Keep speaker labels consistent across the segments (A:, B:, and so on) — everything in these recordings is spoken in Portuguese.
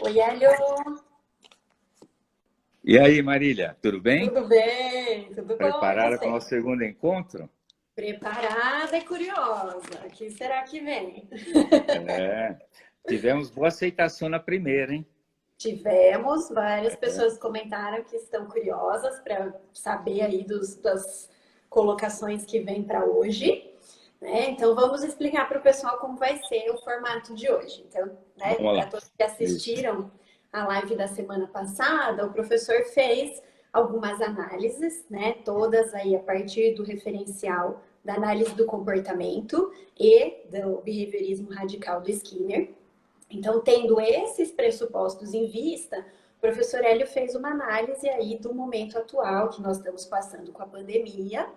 A: Oi, Hélio.
B: E aí, Marília, tudo bem?
A: Tudo bem? Tudo bom? E
B: Preparada para o
A: você?
B: nosso segundo encontro?
A: Preparada e curiosa. O que será que vem?
B: É, tivemos boa aceitação na primeira, hein?
A: Tivemos, várias pessoas comentaram que estão curiosas para saber aí das colocações que vêm para hoje, né? Então vamos explicar para o pessoal como vai ser o formato de hoje. Então, né,
B: Vamos
A: para
B: lá.
A: todos que
B: Isso.
A: assistiram a live da semana passada, o professor fez algumas análises, né? Todas aí a partir do referencial da análise do comportamento e do behaviorismo radical do Skinner. Então, tendo esses pressupostos em vista, o professor Hélio fez uma análise aí do momento atual que nós estamos passando com a pandemia,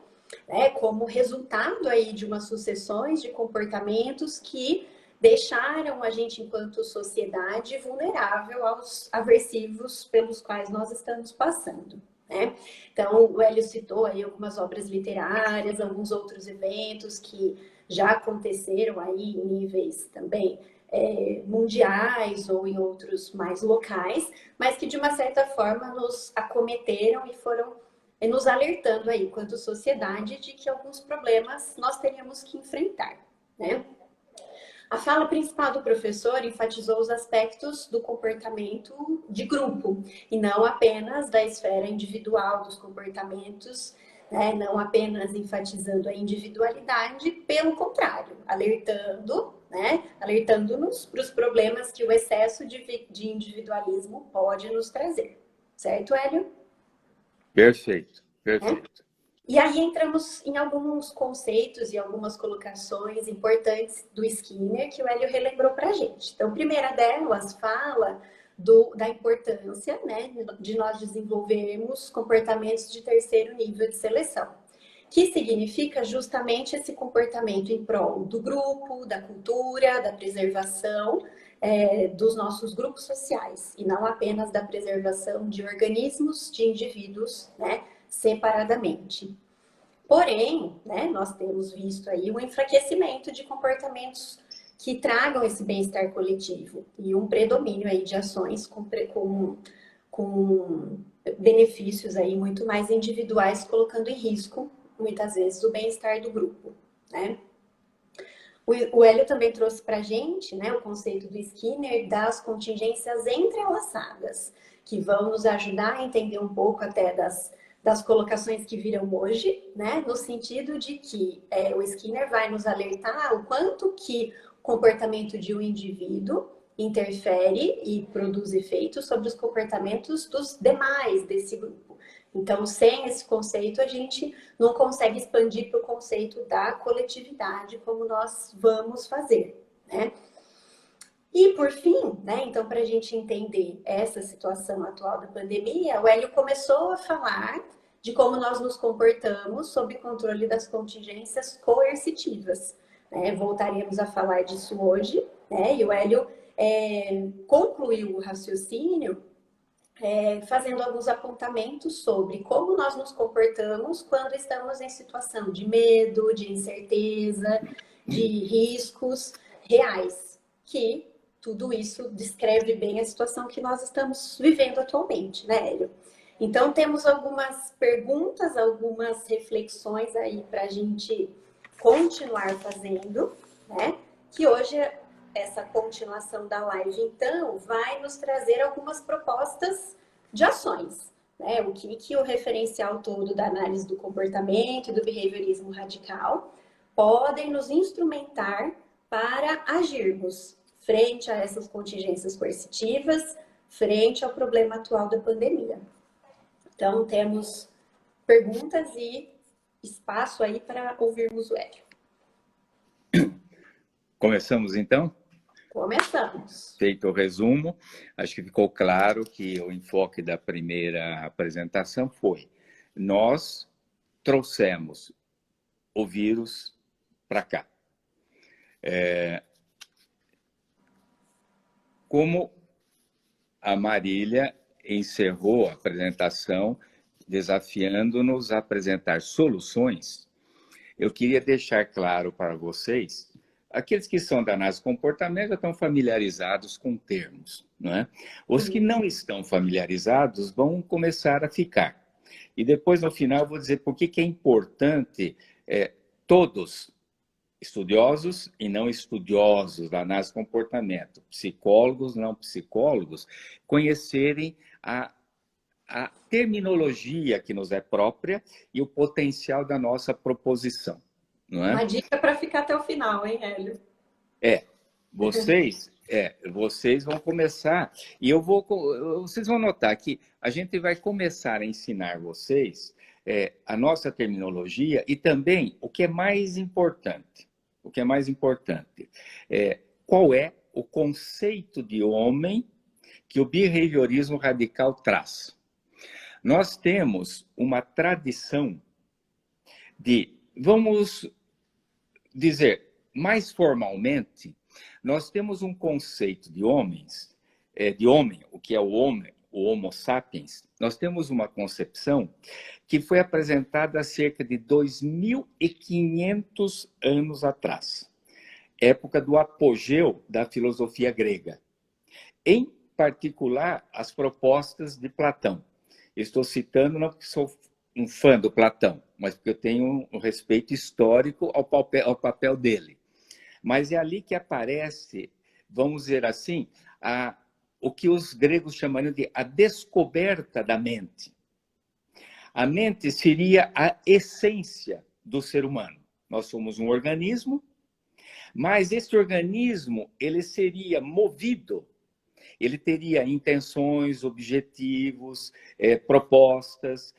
A: né, como resultado aí de umas sucessões de comportamentos que deixaram a gente, enquanto sociedade, vulnerável aos aversivos pelos quais nós estamos passando. Né? Então, o Hélio citou aí algumas obras literárias, alguns outros eventos que já aconteceram aí em níveis também mundiais ou em outros mais locais, mas que de uma certa forma nos acometeram e foram nos alertando aí, enquanto sociedade, de que alguns problemas nós teríamos que enfrentar, né? A fala principal do professor enfatizou os aspectos do comportamento de grupo e não apenas da esfera individual dos comportamentos, né? Não apenas enfatizando a individualidade, pelo contrário, alertando, né? Alertando-nos para os problemas que o excesso de individualismo pode nos trazer. Certo, Hélio?
B: Perfeito,
A: É?
B: perfeito.
A: E aí entramos em alguns conceitos e algumas colocações importantes do Skinner que o Hélio relembrou para a gente. Então, a primeira delas fala da importância, né, de nós desenvolvermos comportamentos de terceiro nível de seleção, que significa justamente esse comportamento em prol do grupo, da cultura, da preservação dos nossos grupos sociais, e não apenas da preservação de organismos, de indivíduos, né, separadamente. Porém, né, nós temos visto aí um enfraquecimento de comportamentos que tragam esse bem-estar coletivo e um predomínio aí de ações com benefícios aí muito mais individuais, colocando em risco, muitas vezes, o bem-estar do grupo, né? O Hélio também trouxe para a gente, né, o conceito do Skinner das contingências entrelaçadas, que vão nos ajudar a entender um pouco até das colocações que viram hoje, né, no sentido de que o Skinner vai nos alertar o quanto que o comportamento de um indivíduo interfere e produz efeitos sobre os comportamentos dos demais desse grupo. Então, sem esse conceito, a gente não consegue expandir para o conceito da coletividade como nós vamos fazer, né? E por fim, né, então para a gente entender essa situação atual da pandemia, o Hélio começou a falar de como nós nos comportamos sob controle das contingências coercitivas. Né? Voltaremos a falar disso hoje, né? E o Hélio concluiu o raciocínio fazendo alguns apontamentos sobre como nós nos comportamos quando estamos em situação de medo, de incerteza, de riscos reais, que tudo isso descreve bem a situação que nós estamos vivendo atualmente, né, Hélio? Então, temos algumas perguntas, algumas reflexões aí para a gente continuar fazendo, né? Que hoje essa continuação da live, então, vai nos trazer algumas propostas de ações. Né? O que o referencial todo da análise do comportamento e do behaviorismo radical podem nos instrumentar para agirmos frente a essas contingências coercitivas, frente ao problema atual da pandemia. Então, temos perguntas e espaço aí para ouvirmos o Hélio.
B: Começamos então?
A: Começamos.
B: Feito o resumo, acho que ficou claro que o enfoque da primeira apresentação foi: nós trouxemos o vírus para cá. Como a Marília encerrou a apresentação desafiando-nos a apresentar soluções, eu queria deixar claro para vocês aqueles que são da análise do comportamento já estão familiarizados com termos, não é? Os que não estão familiarizados vão começar a ficar. E depois, no final, eu vou dizer por que é importante todos, estudiosos e não estudiosos da análise do comportamento, psicólogos, não psicólogos, conhecerem a terminologia que nos é própria e o potencial da nossa proposição, não é?
A: Uma dica para ficar até o final, hein, Hélio?
B: Vocês vão começar, e vocês vão notar que a gente vai começar a ensinar vocês a nossa terminologia e também o que é mais importante, qual é o conceito de homem que o behaviorismo radical traz. Nós temos uma tradição de, vamos dizer mais formalmente, nós temos um conceito de homem, o que é o homem, o Homo sapiens, nós temos uma concepção que foi apresentada há cerca de 2.500 anos atrás, época do apogeu da filosofia grega. Em particular, as propostas de Platão. Estou citando não porque sou um fã do Platão, mas porque eu tenho um respeito histórico ao papel dele. Mas é ali que aparece, vamos dizer assim, o que os gregos chamariam de a descoberta da mente. A mente seria a essência do ser humano. Nós somos um organismo, mas esse organismo ele seria movido, ele teria intenções, objetivos, propostas,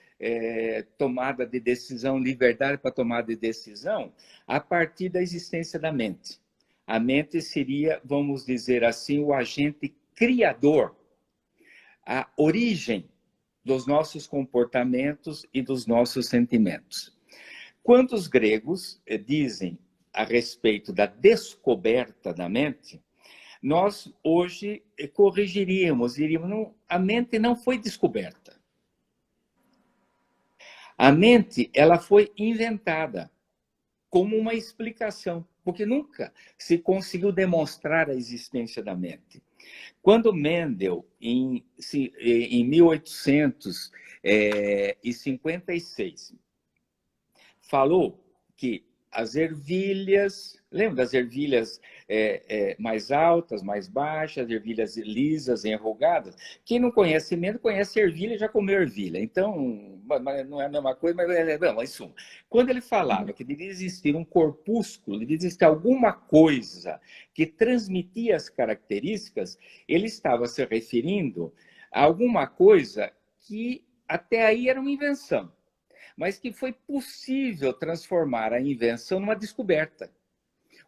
B: tomada de decisão, liberdade para tomada de decisão, a partir da existência da mente. A mente seria, vamos dizer assim, o agente criador, a origem dos nossos comportamentos e dos nossos sentimentos. Quando os gregos dizem a respeito da descoberta da mente, nós hoje corrigiríamos, diríamos, a mente não foi descoberta. A mente, ela foi inventada como uma explicação, porque nunca se conseguiu demonstrar a existência da mente. Quando Mendel, em 1856, falou que as ervilhas, lembra das ervilhas mais altas, mais baixas, ervilhas lisas, enrugadas? Quem não conhece Mendel, conhece ervilha e já comeu ervilha. Então, não é a mesma coisa, mas em suma. Quando ele falava que devia existir um corpúsculo, devia existir alguma coisa que transmitia as características, ele estava se referindo a alguma coisa que até aí era uma invenção, mas que foi possível transformar a invenção numa descoberta.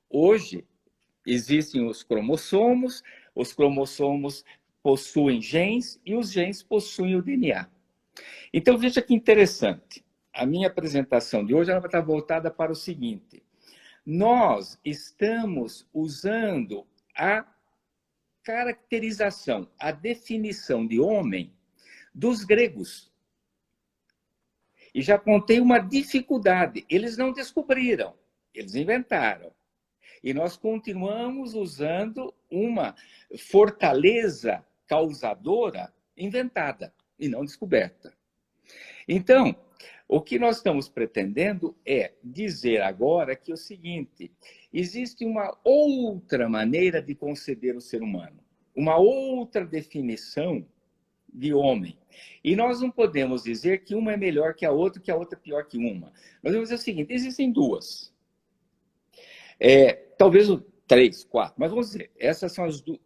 B: Hoje, existem os cromossomos possuem genes e os genes possuem o DNA. Então, veja que interessante. A minha apresentação de hoje ela vai estar voltada para o seguinte. Nós estamos usando a caracterização, a definição de homem dos gregos. E já contei uma dificuldade. Eles não descobriram, eles inventaram. E nós continuamos usando uma fortaleza causadora inventada e não descoberta. Então, o que nós estamos pretendendo é dizer agora que é o seguinte, existe uma outra maneira de conceber o ser humano, uma outra definição de homem. E nós não podemos dizer que uma é melhor que a outra é pior que uma. Nós vamos dizer o seguinte, existem duas. Talvez 3, 4, mas vamos dizer, essas são as duas.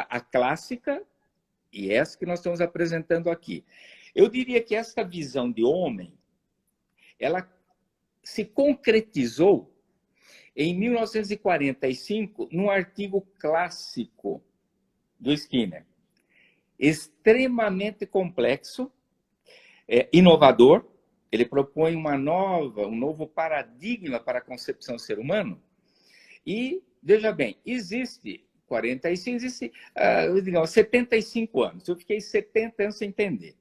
B: A clássica e essa que nós estamos apresentando aqui. Eu diria que essa visão de homem, ela se concretizou em 1945, num artigo clássico do Skinner. Extremamente complexo, inovador, ele propõe um novo paradigma para a concepção do ser humano. E, veja bem, existe 45, existe, digamos, 75 anos. Eu fiquei 70 anos sem entender.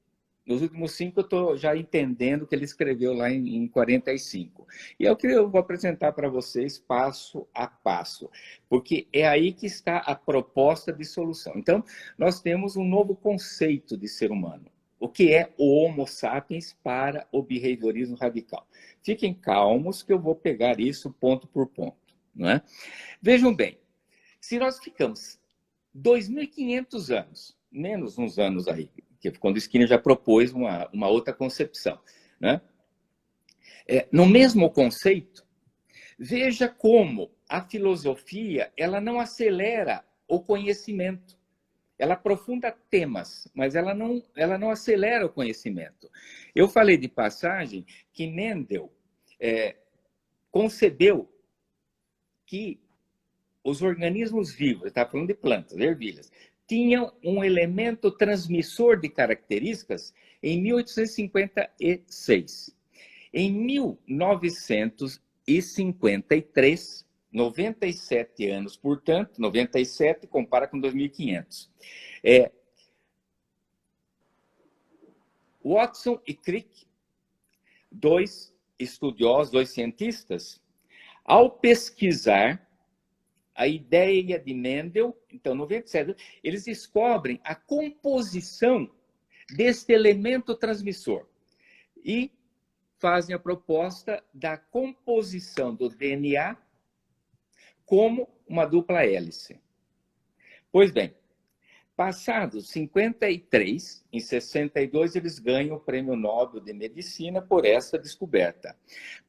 B: Nos últimos 5 eu estou já entendendo o que ele escreveu lá em 45. E é o que eu vou apresentar para vocês passo a passo, porque é aí que está a proposta de solução. Então, nós temos um novo conceito de ser humano. O que é o Homo sapiens para o behaviorismo radical? Fiquem calmos que eu vou pegar isso ponto por ponto, não é? Vejam bem, se nós ficamos 2.500 anos, menos uns anos aí, que quando o Skinner já propôs uma outra concepção, né? No mesmo conceito, veja como a filosofia ela não acelera o conhecimento. Ela aprofunda temas, mas ela não acelera o conhecimento. Eu falei de passagem que Mendel concebeu que os organismos vivos, está falando de plantas, ervilhas, tinham um elemento transmissor de características em 1856. Em 1953, 97 anos, portanto, 97 compara com 2.500. Watson e Crick, dois estudiosos, dois cientistas, ao pesquisar a ideia de Mendel, então, 97, eles descobrem a composição deste elemento transmissor e fazem a proposta da composição do DNA como uma dupla hélice. Pois bem, passados 53, em 62, eles ganham o Prêmio Nobel de Medicina por essa descoberta.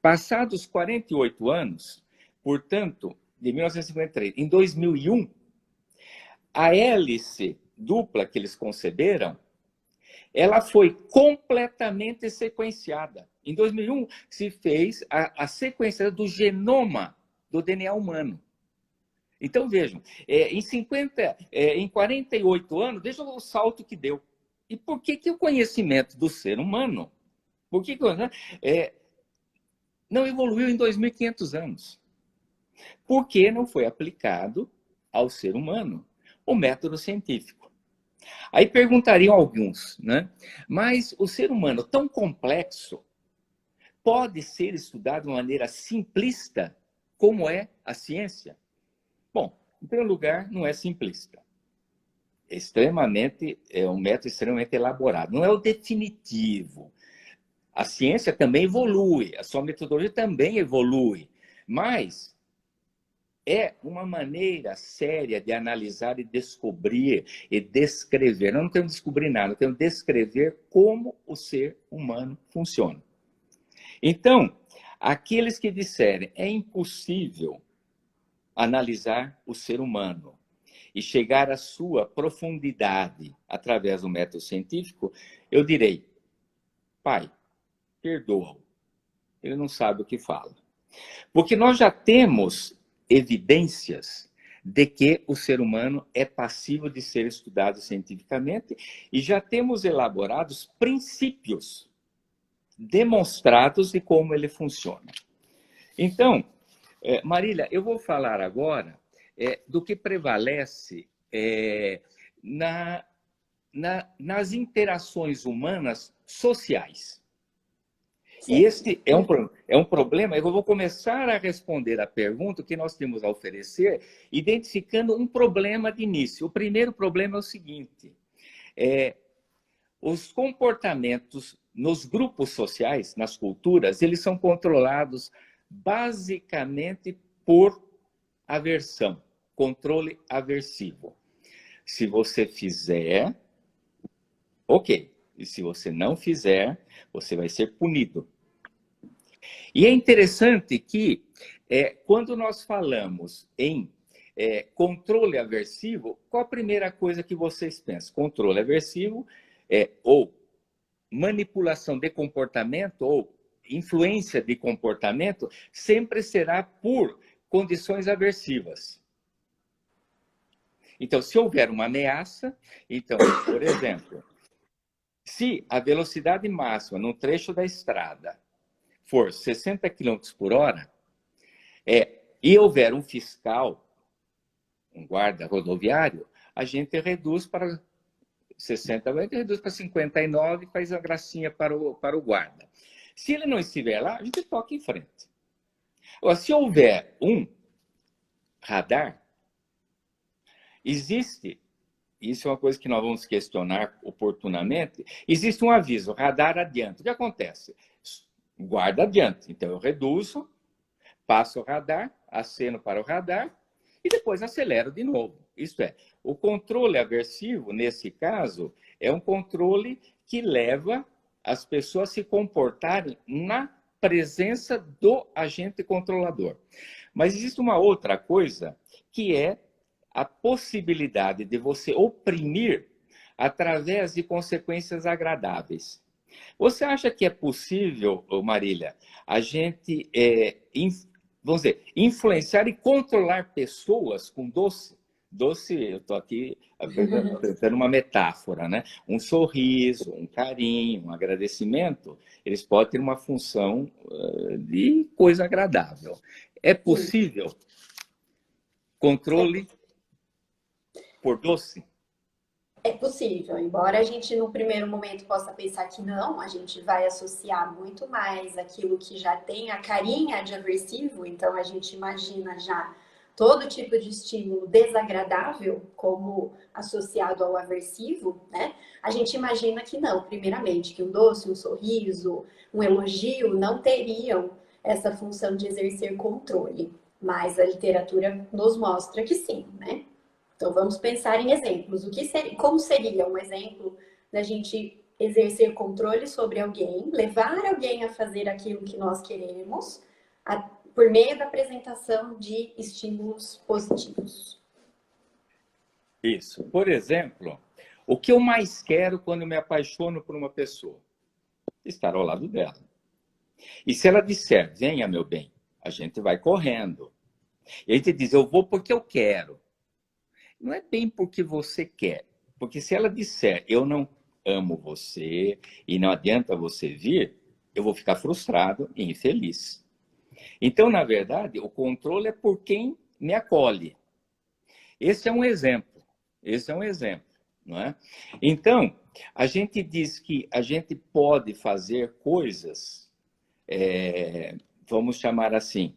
B: Passados 48 anos, portanto, de 1953, em 2001, a hélice dupla que eles conceberam, ela foi completamente sequenciada. Em 2001, se fez a sequência do genoma do DNA humano. Então, vejam, em 48 anos, vejam o salto que deu. E por que o conhecimento do ser humano não evoluiu em 2.500 anos? Porque não foi aplicado ao ser humano o método científico. Aí perguntariam alguns, né? Mas o ser humano tão complexo pode ser estudado de uma maneira simplista como é a ciência? Bom, em primeiro lugar, não é simplista. É um método extremamente elaborado. Não é o definitivo. A ciência também evolui, a sua metodologia também evolui, mas é uma maneira séria de analisar e descobrir e descrever. Nós não temos que descobrir nada, nós temos que descrever como o ser humano funciona. Então, aqueles que disserem é impossível analisar o ser humano e chegar à sua profundidade através do método científico, eu direi, pai, perdoa-o, ele não sabe o que fala. Porque nós já temos evidências de que o ser humano é passível de ser estudado cientificamente e já temos elaborados princípios demonstrados de como ele funciona. Então, Marília, eu vou falar agora do que prevalece nas interações humanas sociais. Sim. E este é um problema. Eu vou começar a responder a pergunta que nós temos a oferecer, identificando um problema de início. O primeiro problema é o seguinte: os comportamentos nos grupos sociais, nas culturas, eles são controlados basicamente por aversão, controle aversivo. Se você fizer, ok. E se você não fizer, você vai ser punido. E é interessante que, quando nós falamos em controle aversivo, qual a primeira coisa que vocês pensam? Controle aversivo ou manipulação de comportamento ou influência de comportamento sempre será por condições aversivas. Então, se houver uma ameaça, então, por exemplo, se a velocidade máxima num trecho da estrada for 60 km por hora, e houver um fiscal, um guarda rodoviário, a gente reduz para 60, reduz para 59 e faz a gracinha para o guarda. Se ele não estiver lá, a gente toca em frente. Agora, se houver um radar, existe, isso é uma coisa que nós vamos questionar oportunamente, existe um aviso, radar adiante. O que acontece? Guarda adiante. Então, eu reduzo, passo o radar, aceno para o radar e depois acelero de novo. Isto é, o controle aversivo, nesse caso, é um controle que leva as pessoas a se comportarem na presença do agente controlador. Mas existe uma outra coisa, que é a possibilidade de você oprimir através de consequências agradáveis. Você acha que é possível, Marília, a gente, vamos dizer, influenciar e controlar pessoas com doce? Doce, eu estou aqui tentando uma metáfora, né? Um sorriso, um carinho, um agradecimento, eles podem ter uma função de coisa agradável. É possível controle por doce?
A: É possível, embora a gente no primeiro momento possa pensar que não, a gente vai associar muito mais aquilo que já tem a carinha de aversivo, então a gente imagina já todo tipo de estímulo desagradável como associado ao aversivo, né? A gente imagina que não, primeiramente, que um doce, um sorriso, um elogio não teriam essa função de exercer controle, mas a literatura nos mostra que sim, né? Então, vamos pensar em exemplos. Como seria um exemplo da gente exercer controle sobre alguém, levar alguém a fazer aquilo que nós queremos, por meio da apresentação de estímulos positivos?
B: Isso. Por exemplo, o que eu mais quero quando eu me apaixono por uma pessoa? Estar ao lado dela. E se ela disser, venha, meu bem, a gente vai correndo. E a gente diz, eu vou porque eu quero. Não é bem porque você quer. Porque se ela disser, eu não amo você e não adianta você vir, eu vou ficar frustrado e infeliz. Então, na verdade, o controle é por quem me acolhe. Esse é um exemplo. Esse é um exemplo, não é? Então, a gente diz que a gente pode fazer coisas, vamos chamar assim,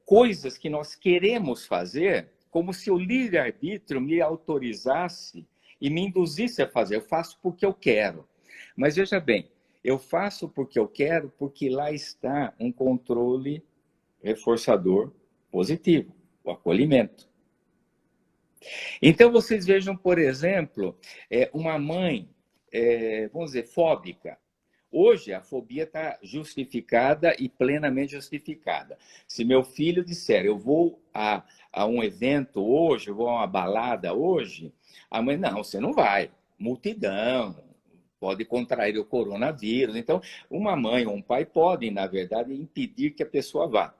B: coisas que nós queremos fazer, como se o livre-arbítrio me autorizasse e me induzisse a fazer. Eu faço porque eu quero. Mas veja bem, eu faço porque eu quero, porque lá está um controle reforçador positivo, o acolhimento. Então, vocês vejam, por exemplo, uma mãe, vamos dizer, fóbica. Hoje, a fobia está justificada e plenamente justificada. Se meu filho disser, eu vou a um evento hoje, eu vou a uma balada hoje, a mãe, não, você não vai. Multidão, pode contrair o coronavírus. Então, uma mãe ou um pai podem, na verdade, impedir que a pessoa vá.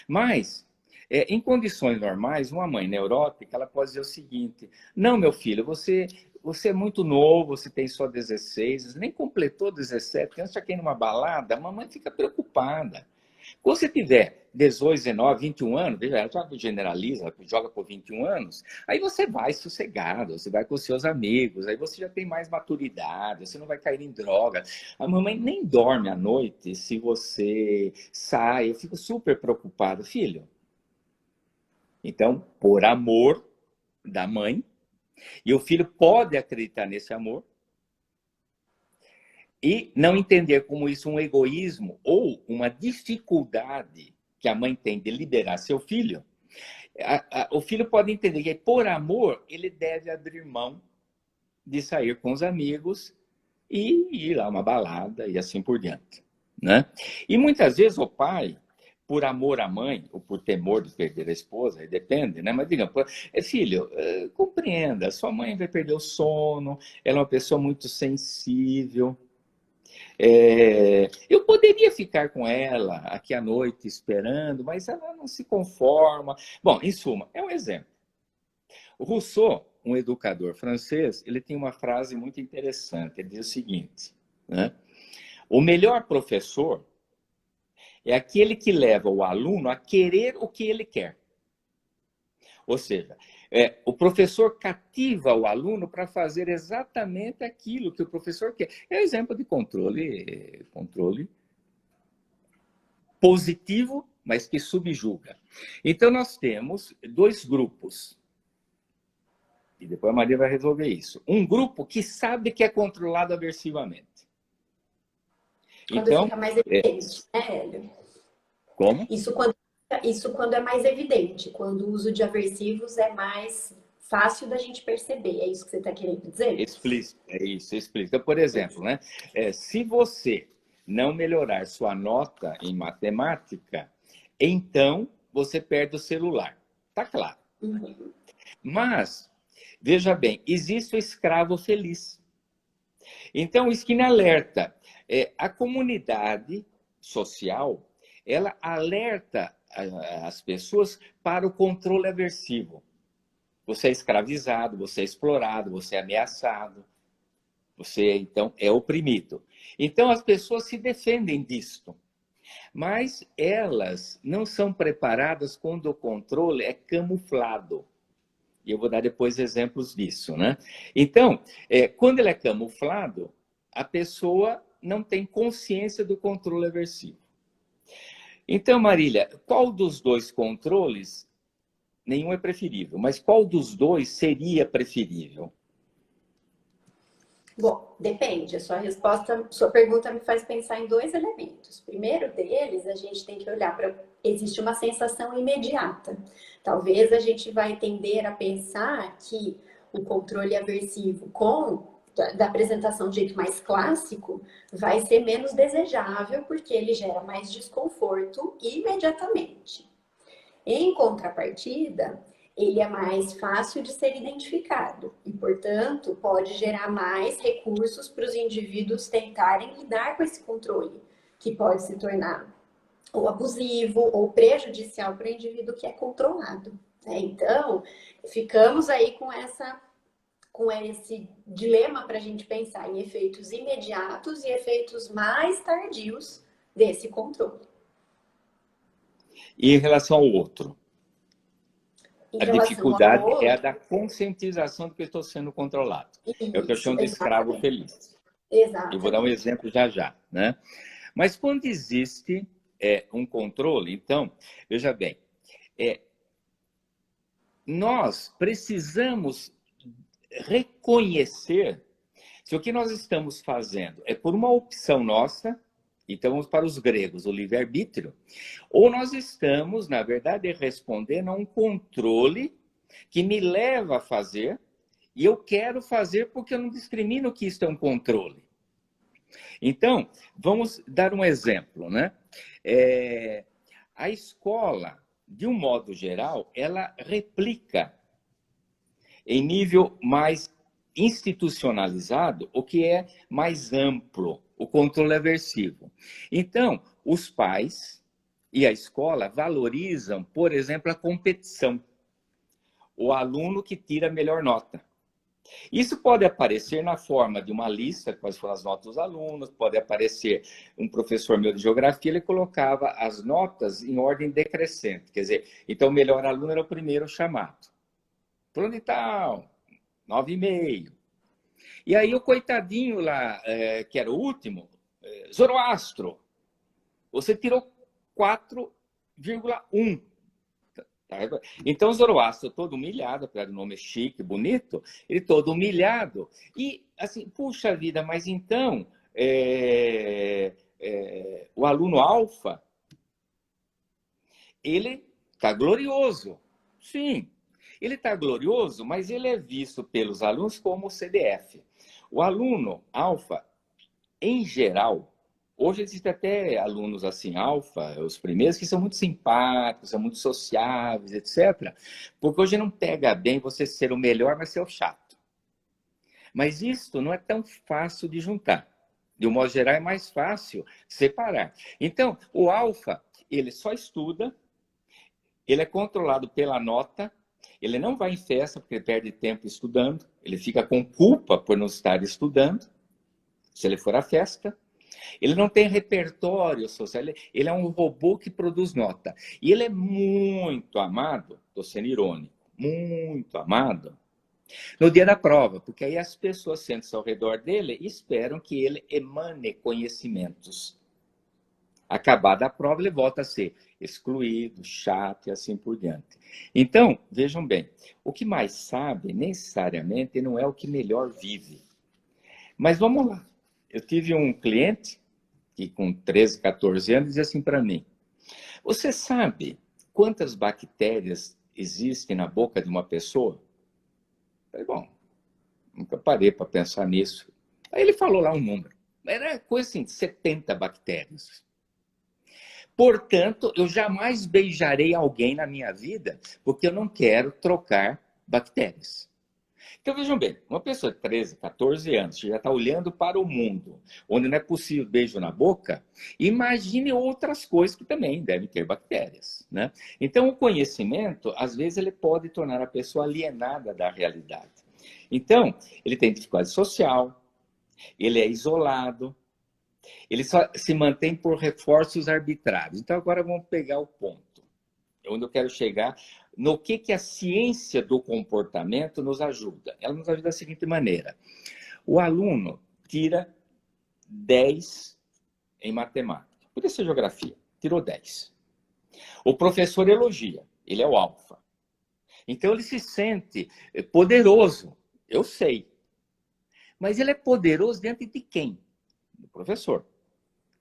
B: Mas, em condições normais, uma mãe neurótica, ela pode dizer o seguinte, não, meu filho, você é muito novo, você tem só 16, nem completou 17, antes de ir numa balada, a mamãe fica preocupada. Quando você tiver 18, 19, 21 anos, veja, ela já generaliza, joga por 21 anos, aí você vai sossegado, você vai com os seus amigos, aí você já tem mais maturidade, você não vai cair em droga. A mamãe nem dorme à noite se você sai, eu fico super preocupado, filho. Então, por amor da mãe, e o filho pode acreditar nesse amor e não entender como isso um egoísmo ou uma dificuldade que a mãe tem de liberar seu filho. O filho pode entender que, por amor, ele deve abrir mão de sair com os amigos e ir a uma balada e assim por diante, né? E muitas vezes o pai, por amor à mãe, ou por temor de perder a esposa, depende, né? Mas diga, filho, compreenda, sua mãe vai perder o sono, ela é uma pessoa muito sensível. Eu poderia ficar com ela aqui à noite esperando, mas ela não se conforma. Bom, em suma, é um exemplo. O Rousseau, um educador francês, ele tem uma frase muito interessante. Ele diz o seguinte, né? O melhor professor é aquele que leva o aluno a querer o que ele quer. Ou seja, o professor cativa o aluno para fazer exatamente aquilo que o professor quer. É exemplo de controle positivo, mas que subjuga. Então, nós temos dois grupos. E depois a Maria vai resolver isso. Um grupo que sabe que é controlado aversivamente.
A: Quando
B: Então,
A: fica mais evidente, né, Hélio?
B: como?
A: Isso quando é mais evidente, quando o uso de aversivos é mais fácil da gente perceber. É isso que você está querendo dizer?
B: Explícito, é isso, explícito. Então, por exemplo, né, se você não melhorar sua nota em matemática, então você perde o celular. Tá claro.
A: Uhum.
B: Mas, veja bem, existe o escravo feliz. Então, o Skinner alerta. A comunidade social, ela alerta as pessoas para o controle aversivo. Você é escravizado, você é explorado, você é ameaçado, você, então, é oprimido. Então, as pessoas se defendem disto. Mas elas não são preparadas quando o controle é camuflado. E eu vou dar depois exemplos disso, né? Então, quando ele é camuflado, a pessoa não tem consciência do controle aversivo. Então, Marília, qual dos dois controles, nenhum é preferível, mas qual dos dois seria preferível?
A: Bom, depende. A sua pergunta me faz pensar em dois elementos. Primeiro deles, a gente tem que olhar para. Existe uma sensação imediata. Talvez a gente vai tender a pensar que o controle aversivo da apresentação de jeito mais clássico vai ser menos desejável porque ele gera mais desconforto imediatamente. Em contrapartida, ele é mais fácil de ser identificado e, portanto, pode gerar mais recursos para os indivíduos tentarem lidar com esse controle, que pode se tornar ou abusivo ou prejudicial para o indivíduo que é controlado. Então, ficamos aí com esse dilema para a gente pensar em efeitos imediatos e efeitos mais tardios desse controle.
B: E em relação ao outro?
A: Em
B: A
A: relação ao
B: dificuldade é a
A: outro,
B: da conscientização de que eu estou sendo controlado. É o que eu
A: isso,
B: chamo de escravo
A: exatamente.
B: feliz. Eu vou dar um
A: Exatamente.
B: exemplo já já, né? Mas quando existe um controle, então, veja bem, nós precisamos reconhecer se o que nós estamos fazendo é por uma opção nossa, então vamos para os gregos, o livre-arbítrio, ou nós estamos, na verdade, respondendo a um controle que me leva a fazer, e eu quero fazer porque eu não discrimino que isso é um controle. Então, vamos dar um exemplo, né? A escola, de um modo geral, ela replica em nível mais institucionalizado o que é mais amplo, o controle aversivo. Então, os pais e a escola valorizam, por exemplo, a competição. O aluno que tira a melhor nota. Isso pode aparecer na forma de uma lista, quais foram as notas dos alunos, pode aparecer um professor meu de geografia, ele colocava as notas em ordem decrescente, quer dizer, então o melhor aluno era o primeiro chamado. Fulano e tal, 9,5. E aí o coitadinho lá, que era o último, Zoroastro, você tirou 4,1. Então, Zoroastro, todo humilhado, apesar do nome chique, bonito, ele todo humilhado. E, assim, puxa vida, mas então, o aluno alfa, ele está glorioso. Sim, ele está glorioso, mas ele é visto pelos alunos como o CDF. O aluno alfa, em geral, hoje existem até alunos assim, alfa, os primeiros, que são muito simpáticos, são muito sociáveis, etc. Porque hoje não pega bem você ser o melhor, mas ser o chato. Mas isso não é tão fácil de juntar. De um modo geral, é mais fácil separar. Então, o alfa, ele só estuda, ele é controlado pela nota, ele não vai em festa porque ele perde tempo estudando, ele fica com culpa por não estar estudando, se ele for à festa. Ele não tem repertório social, ele é um robô que produz nota. E ele é muito amado, estou sendo irônico, muito amado, no dia da prova, porque aí as pessoas sentem-se ao redor dele e esperam que ele emane conhecimentos. Acabada a prova, ele volta a ser excluído, chato e assim por diante. Então, vejam bem, o que mais sabe, necessariamente, não é o que melhor vive. Mas vamos lá. Eu tive um cliente que com 13, 14 anos dizia assim para mim: você sabe quantas bactérias existem na boca de uma pessoa? Eu falei, bom, nunca parei para pensar nisso. Aí ele falou lá um número. Era coisa assim, 70 bactérias. Portanto, eu jamais beijarei alguém na minha vida, porque eu não quero trocar bactérias. Então, vejam bem, uma pessoa de 13, 14 anos, que já está olhando para o mundo, onde não é possível beijo na boca, imagine outras coisas que também devem ter bactérias, né? Então, o conhecimento, às vezes, ele pode tornar a pessoa alienada da realidade. Então, ele tem dificuldade social, ele é isolado, ele só se mantém por reforços arbitrários. Então, agora vamos pegar o ponto, onde eu quero chegar, no que a ciência do comportamento nos ajuda. Ela nos ajuda da seguinte maneira: o aluno tira 10 em matemática, podia ser geografia, tirou 10. O professor elogia, ele é o alfa. Então, ele se sente poderoso, eu sei. Mas ele é poderoso diante de quem? Do professor,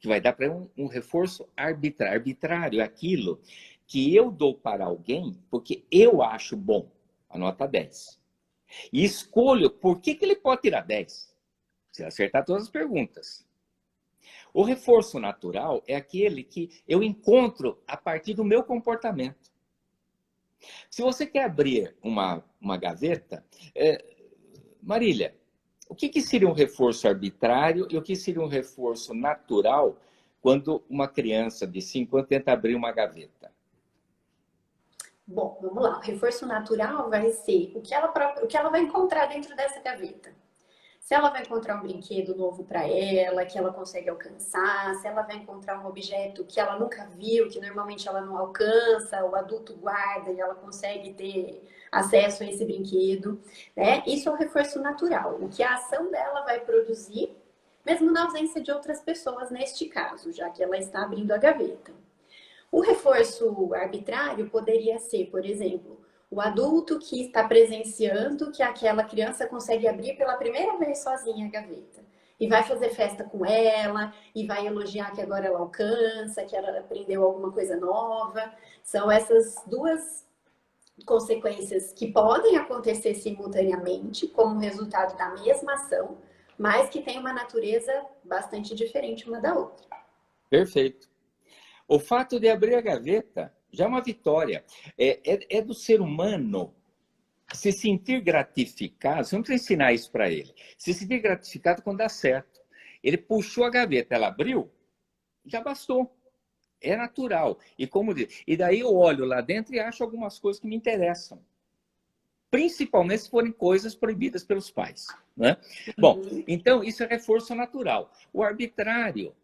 B: que vai dar para um reforço arbitrário. Arbitrário é aquilo que eu dou para alguém porque eu acho bom, a nota 10. E escolho por que ele pode tirar 10. Se acertar todas as perguntas. O reforço natural é aquele que eu encontro a partir do meu comportamento. Se você quer abrir uma gaveta, Marília, o que seria um reforço arbitrário e o que seria um reforço natural quando uma criança de 5 anos tenta abrir uma gaveta?
A: Bom, vamos lá. O reforço natural vai ser o que ela vai encontrar dentro dessa gaveta. Se ela vai encontrar um brinquedo novo para ela, que ela consegue alcançar, se ela vai encontrar um objeto que ela nunca viu, que normalmente ela não alcança, o adulto guarda e ela consegue ter acesso a esse brinquedo, né? Isso é o reforço natural, o que a ação dela vai produzir, mesmo na ausência de outras pessoas neste caso, já que ela está abrindo a gaveta. O reforço arbitrário poderia ser, por exemplo, o adulto que está presenciando que aquela criança consegue abrir pela primeira vez sozinha a gaveta. E vai fazer festa com ela, e vai elogiar que agora ela alcança, que ela aprendeu alguma coisa nova. São essas duas consequências que podem acontecer simultaneamente, como resultado da mesma ação, mas que têm uma natureza bastante diferente uma da outra.
B: Perfeito. O fato de abrir a gaveta já é uma vitória. É do ser humano se sentir gratificado. Você não precisa ensinar isso para ele. Se sentir gratificado quando dá certo. Ele puxou a gaveta, ela abriu, já bastou. É natural. E daí eu olho lá dentro e acho algumas coisas que me interessam. Principalmente se forem coisas proibidas pelos pais, né? Bom, então isso é reforço natural. O arbitrário,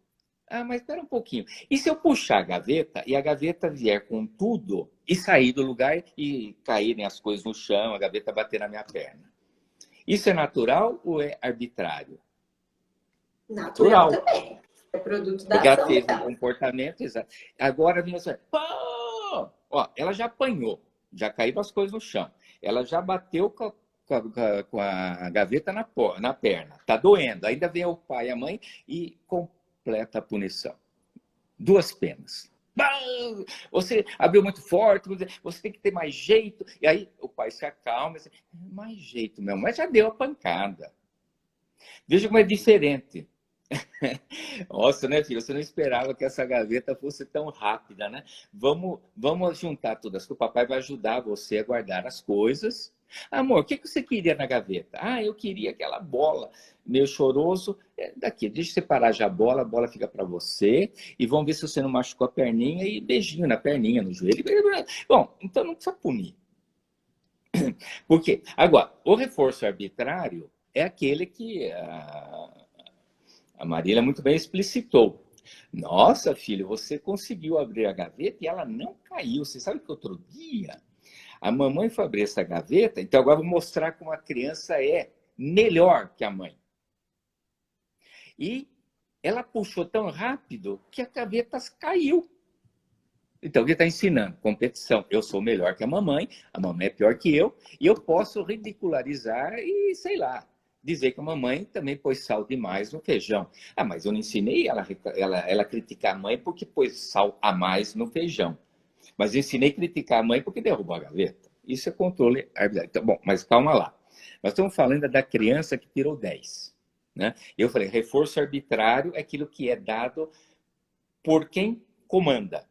B: mas espera um pouquinho. E se eu puxar a gaveta e a gaveta vier com tudo e sair do lugar e caírem as coisas no chão, a gaveta bater na minha perna? Isso é natural ou é arbitrário?
A: Natural também. É produto da
B: Porque ela
A: ação
B: fez um
A: dela.
B: comportamento exato. Agora vem assim, ó, ela já apanhou, já caíram as coisas no chão. Ela já bateu com a gaveta na perna. Tá doendo. Ainda vem o pai e a mãe e completa a punição. 2 penas. Você abriu muito forte, você tem que ter mais jeito. E aí o pai se acalma e diz, mais jeito, meu, mas já deu a pancada. Veja como é diferente. Nossa, né, filho? Você não esperava que essa gaveta fosse tão rápida, né? Vamos juntar todas, que o papai vai ajudar você a guardar as coisas. Amor, o que você queria na gaveta? Eu queria aquela bola. Meio choroso. Daqui, deixa eu separar já a bola fica para você. E vamos ver se você não machucou a perninha. E beijinho na perninha, no joelho. Bom, então não precisa punir. Por quê? Agora, o reforço arbitrário é aquele que a Marília muito bem explicitou. Nossa, filho, você conseguiu abrir a gaveta e ela não caiu. Você sabe que outro dia A mamãe foi abrir essa gaveta, então agora eu vou mostrar como a criança é melhor que a mãe. E ela puxou tão rápido que a gaveta caiu. Então, o que está ensinando? Competição. Eu sou melhor que a mamãe é pior que eu, e eu posso ridicularizar e, sei lá, dizer que a mamãe também pôs sal demais no feijão. Ah, mas eu não ensinei ela criticar a mãe porque pôs sal a mais no feijão. Mas eu ensinei a criticar a mãe porque derrubou a gaveta. Isso é controle arbitrário. Então, bom, mas calma lá. Nós estamos falando da criança que tirou 10. Né? Eu falei, reforço arbitrário é aquilo que é dado por quem comanda.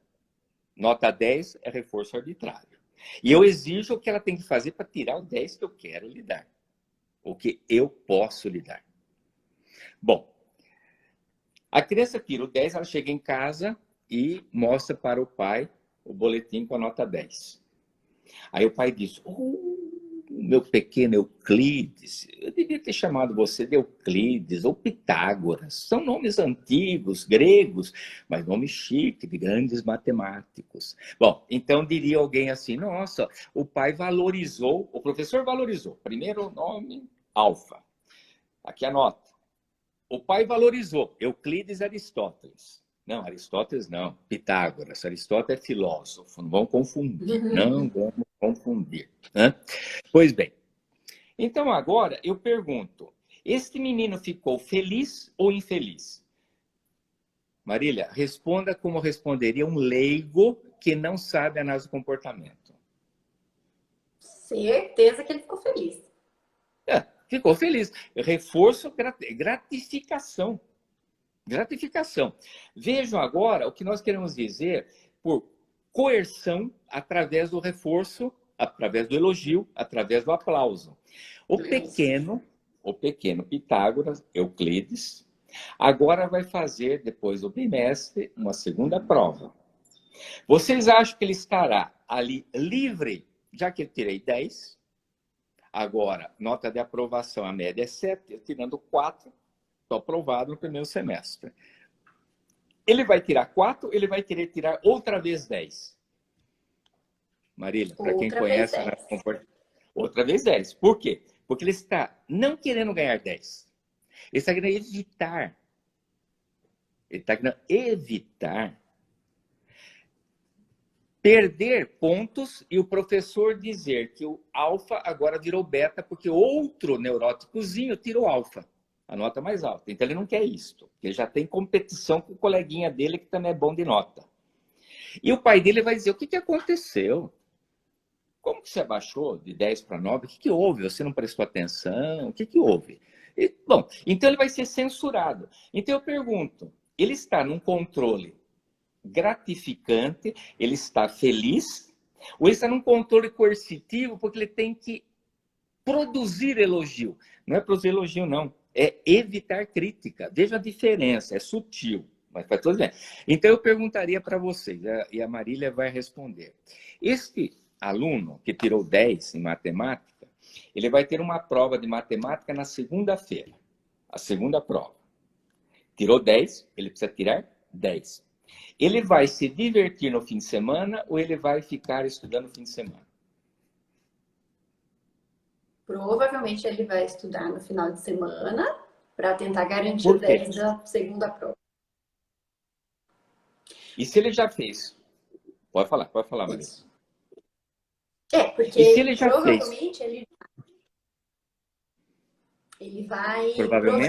B: Nota 10 é reforço arbitrário. E eu exijo o que ela tem que fazer para tirar o 10 que eu quero lhe dar. O que eu posso lhe dar. Bom, a criança tira o 10, ela chega em casa e mostra para o pai o boletim com a nota 10. Aí o pai diz, meu pequeno Euclides, eu devia ter chamado você de Euclides ou Pitágoras. São nomes antigos, gregos, mas nome chique de grandes matemáticos. Bom, então diria alguém assim, nossa, o pai valorizou, o professor valorizou. Primeiro nome, Alfa. Aqui a nota. O pai valorizou Euclides e Aristóteles. Não, Aristóteles não, Pitágoras. Aristóteles é filósofo, não vão confundir. Não vamos confundir. Né? Pois bem, então agora eu pergunto, este menino ficou feliz ou infeliz? Marília, responda como responderia um leigo que não sabe análise do comportamento.
A: Certeza que ele ficou feliz.
B: Ficou feliz. Reforço, gratificação. Gratificação. Vejam agora o que nós queremos dizer por coerção através do reforço, através do elogio, através do aplauso. O pequeno Pitágoras, Euclides, agora vai fazer, depois do bimestre, uma segunda prova. Vocês acham que ele estará ali livre, já que eu tirei 10? Agora, nota de aprovação, a média é 7, eu tirando 4, estou aprovado no primeiro semestre. Ele vai tirar 4, ele vai querer tirar outra vez 10. Marília, para quem conhece... Outra vez 10. Por quê? Porque ele está não querendo ganhar 10. Ele está querendo evitar. Ele está querendo evitar perder pontos e o professor dizer que o alfa agora virou beta porque outro neuróticozinho tirou alfa, a nota mais alta. Então ele não quer isso. Ele já tem competição com o coleguinha dele que também é bom de nota. E o pai dele vai dizer, o que aconteceu? Como que você abaixou de 10 para 9? O que houve? Você não prestou atenção? O que houve? Bom, então ele vai ser censurado. Então eu pergunto, ele está num controle gratificante, ele está feliz, ou ele está num controle coercitivo porque ele tem que produzir elogio? Não é produzir elogio, não. É evitar crítica. Veja a diferença, é sutil, mas faz tudo bem. Então eu perguntaria para vocês, e a Marília vai responder. Este aluno que tirou 10 em matemática, ele vai ter uma prova de matemática na segunda-feira. A segunda prova. Tirou 10, ele precisa tirar 10. Ele vai se divertir no fim de semana ou ele vai ficar estudando no fim de semana?
A: Provavelmente ele vai estudar no final de semana para tentar garantir o 10 da segunda prova.
B: E se ele já fez? Pode falar, Maria.
A: Porque
B: e se ele já
A: provavelmente
B: fez?
A: ele vai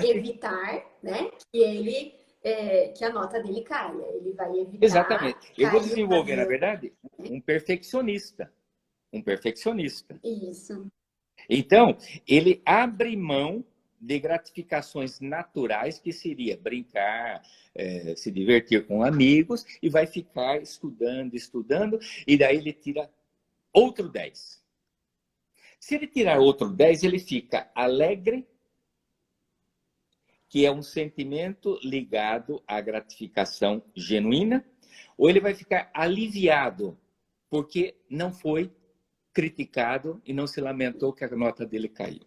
A: evitar, né, que a nota dele caia. Ele vai evitar.
B: Exatamente. Eu vou desenvolver, na verdade, um perfeccionista. Um perfeccionista.
A: Isso.
B: Então, ele abre mão de gratificações naturais, que seria brincar, se divertir com amigos, e vai ficar estudando, e daí ele tira outro 10. Se ele tirar outro 10, ele fica alegre, que é um sentimento ligado à gratificação genuína, ou ele vai ficar aliviado, porque não foi criticado e não se lamentou que a nota dele caiu.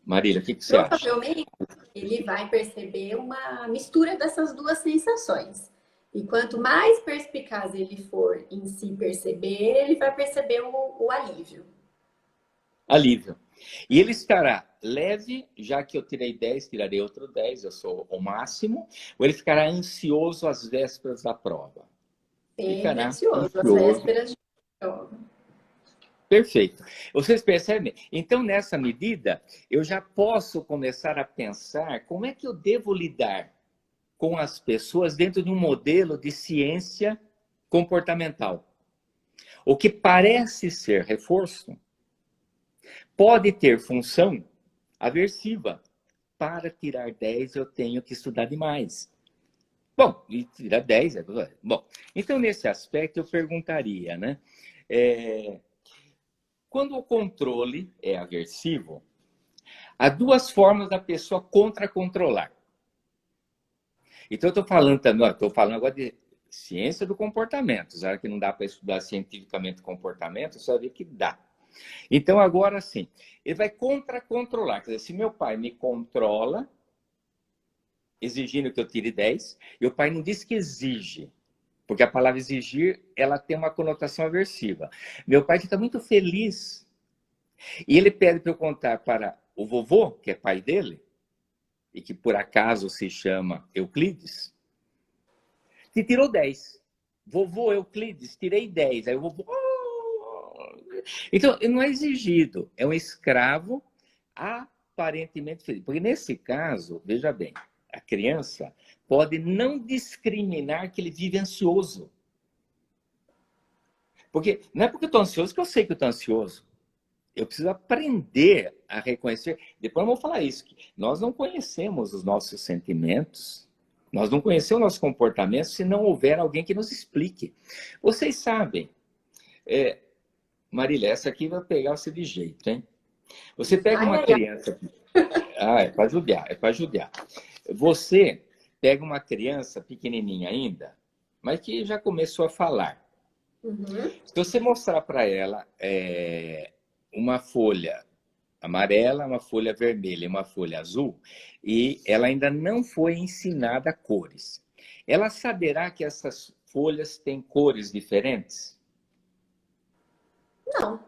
B: Marília, o que você acha?
A: Provavelmente ele vai perceber uma mistura dessas duas sensações. E quanto mais perspicaz ele for em se perceber, ele vai perceber o alívio.
B: Alívio. E ele estará leve, já que eu tirei 10, tirarei outro 10, eu sou o máximo, ou ele ficará ansioso às vésperas da prova?
A: Sempre
B: Ficará
A: ansioso, às
B: ansioso.
A: vésperas de prova.
B: Perfeito. Vocês percebem? Então, nessa medida, eu já posso começar a pensar como é que eu devo lidar com as pessoas dentro de um modelo de ciência comportamental. O que parece ser reforço pode ter função aversiva. Para tirar 10, eu tenho que estudar demais. Bom, e tirar 10 é... Bom, então, nesse aspecto, eu perguntaria, né? Quando o controle é aversivo, há duas formas da pessoa contra-controlar. Então, eu estou falando também, estou falando agora de ciência do comportamento. Já que não dá para estudar cientificamente o comportamento, só ver que dá. Então, agora sim, ele vai contra-controlar. Quer dizer, se meu pai me controla, exigindo que eu tire 10, e o pai não diz que exige, porque a palavra exigir, ela tem uma conotação aversiva. Meu pai fica muito feliz, e ele pede para eu contar para o vovô, que é pai dele, e que por acaso se chama Euclides, que tirou 10. Vovô Euclides, tirei 10. Aí o vovô... Então, não é exigido, é um escravo aparentemente feliz. Porque nesse caso, veja bem, a criança pode não discriminar que ele vive ansioso. Porque não é porque eu estou ansioso que eu sei que eu estou ansioso. Eu preciso aprender a reconhecer. Depois eu vou falar isso. Que nós não conhecemos os nossos sentimentos, nós não conhecemos o nosso comportamento se não houver alguém que nos explique. Vocês sabem, Marília, essa aqui vai pegar você de jeito, hein? Você pega uma criança... Ah, é para judiar, é para judiar. Você pega uma criança pequenininha ainda, mas que já começou a falar.
A: Uhum.
B: Se você mostrar para ela uma folha amarela, uma folha vermelha e uma folha azul, e ela ainda não foi ensinada cores, ela saberá que essas folhas têm cores diferentes?
A: Não.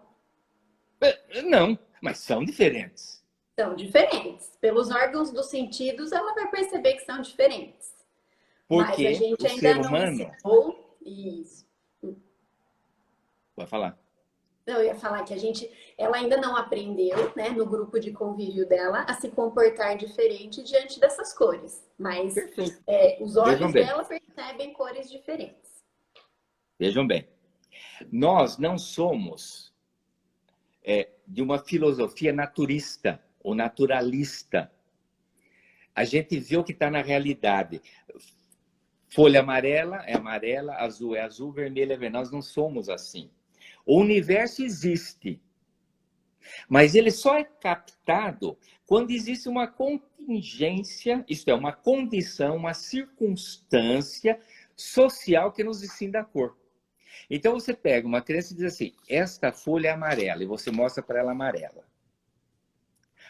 B: Não, mas são diferentes.
A: São diferentes. Pelos órgãos dos sentidos, ela vai perceber que são diferentes. Mas a
B: Porque
A: gente
B: o
A: ainda
B: ser
A: não
B: humano...
A: ensinou isso.
B: Vai falar.
A: Não, eu ia falar que ela ainda não aprendeu, né, no grupo de convívio dela, a se comportar diferente diante dessas cores. Mas os olhos dela percebem cores diferentes.
B: Vejam bem, nós não somos de uma filosofia naturista ou naturalista. A gente vê o que está na realidade. Folha amarela é amarela, azul é azul, vermelho é vermelho. Nós não somos assim. O universo existe, mas ele só é captado quando existe uma contingência, isto é, uma condição, uma circunstância social que nos ensina a cor. Então você pega uma criança e diz assim, esta folha é amarela, e você mostra para ela amarela.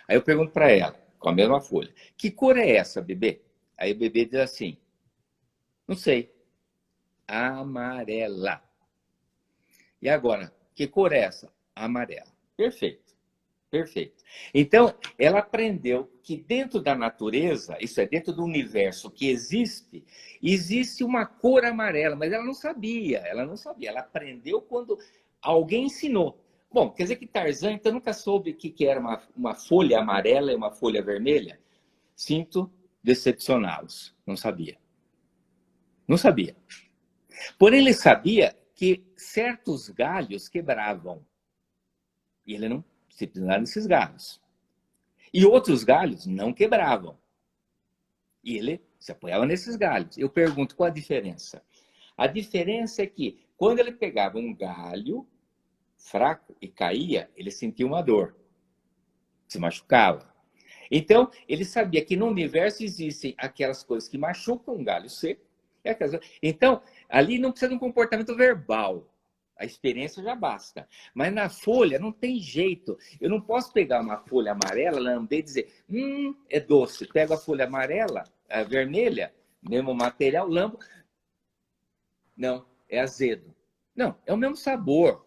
B: Aí eu pergunto para ela, com a mesma folha, que cor é essa, bebê? Aí o bebê diz assim, não sei, amarela. E agora, que cor é essa? Amarela. Perfeito, perfeito. Então, ela aprendeu que dentro da natureza, isso é, dentro do universo que existe, existe uma cor amarela, mas ela não sabia, ela aprendeu quando alguém ensinou. Bom, quer dizer que Tarzan então nunca soube o que era uma folha amarela e uma folha vermelha? Sinto decepcioná-los, não sabia. Não sabia. Porém, ele sabia que certos galhos quebravam. E ele não se pisava nesses galhos. E outros galhos não quebravam. E ele se apoiava nesses galhos. Eu pergunto, qual a diferença? A diferença é que, quando ele pegava um galho fraco e caía, ele sentia uma dor. Se machucava. Então, ele sabia que no universo existem aquelas coisas que machucam um galho seco. Então, ali não precisa de um comportamento verbal. A experiência já basta. Mas na folha não tem jeito. Eu não posso pegar uma folha amarela, lamber e dizer, é doce. Pego a folha amarela, a vermelha, mesmo material, lambo. Não, é azedo. Não, é o mesmo sabor.